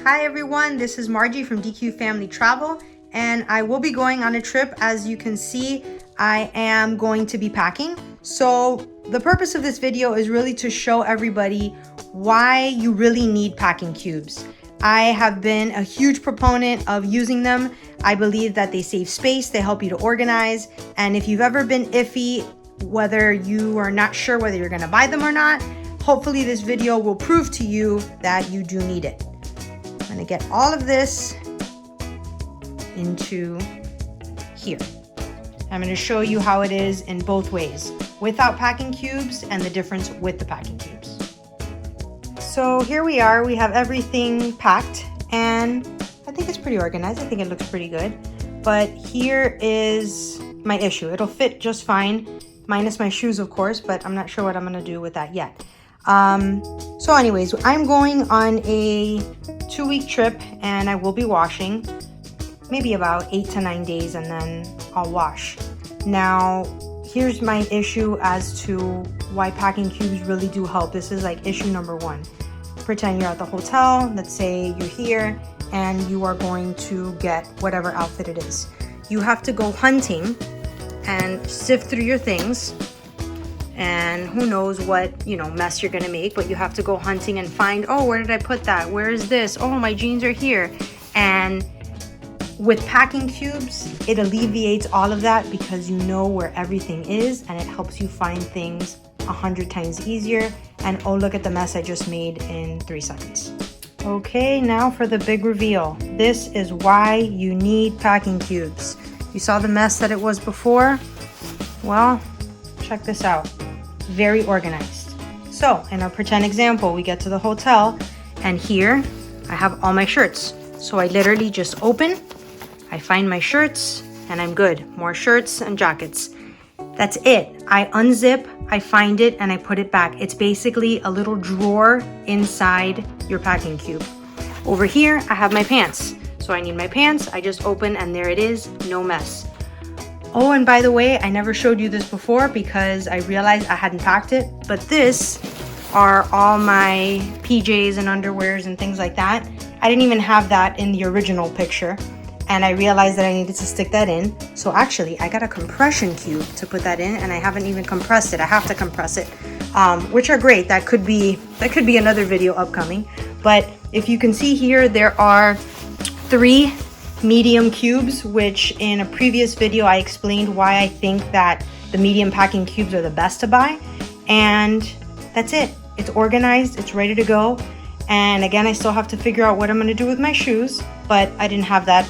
Hi everyone, this is Margie from DQ Family Travel, and I will be going on a trip. As you can see, I am going to be packing. So the purpose of this video is really to show everybody why you really need packing cubes. I have been a huge proponent of using them. I believe that they save space, they help you to organize, and if you've ever been iffy, whether you are not sure whether you're gonna buy them or not, hopefully this video will prove to you that you do need it. I'm gonna get all of this into here. I'm gonna show you how it is in both ways, without packing cubes and the difference with the packing cubes. So here we are, we have everything packed and I think it's pretty organized. I think it looks pretty good. But here is my issue. It'll fit just fine, minus my shoes of course, but I'm not sure what I'm gonna do with that yet. So anyways, I'm going on a 2-week trip and I will be washing maybe about 8 to 9 days and then I'll wash. Now, here's my issue as to why packing cubes really do help. This is like issue number 1. Pretend you're at the hotel, let's say you're here and you are going to get whatever outfit it is. You have to go hunting and sift through your things, and who knows what mess you're gonna make, but you have to go hunting and find, oh, where did I put that? Where is this? Oh, my jeans are here. And with packing cubes, it alleviates all of that because you know where everything is and it helps you find things 100 times easier. And oh, look at the mess I just made in 3 seconds. Okay, now for the big reveal. This is why you need packing cubes. You saw the mess that it was before? Well, check this out. Very organized. So in our pretend example, we get to the hotel and here I have all my shirts. So I literally just open, I find my shirts and I'm good. More shirts and jackets. That's it. I unzip, I find it and I put it back. It's basically a little drawer inside your packing cube. Over here, I have my pants. So I need my pants, I just open and there it is, no mess. Oh, and by the way, I never showed you this before because I realized I hadn't packed it, but this are all my PJs and underwears and things like that. I didn't even have that in the original picture, and I realized that I needed to stick that in. So actually, I got a compression cube to put that in, and I haven't even compressed it. I have to compress it, which are great. That could be another video upcoming. But if you can see here, there are 3 medium cubes, which in a previous video I explained why I think that the medium packing cubes are the best to buy, and that's it. It's organized, it's ready to go, and again I still have to figure out what I'm going to do with my shoes, but I didn't have that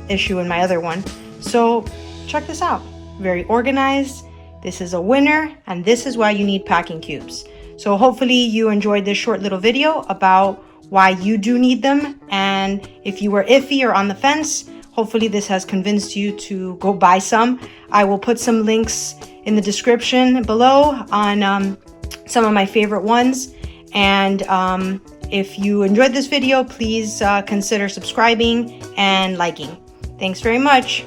issue in my other one. So check this out. Very organized. This is a winner, and this is why you need packing cubes. So hopefully you enjoyed this short little video about why you do need them, and if you were iffy or on the fence, hopefully this has convinced you to go buy some. I will put some links in the description below on some of my favorite ones, and if you enjoyed this video, please consider subscribing and liking. Thanks very much.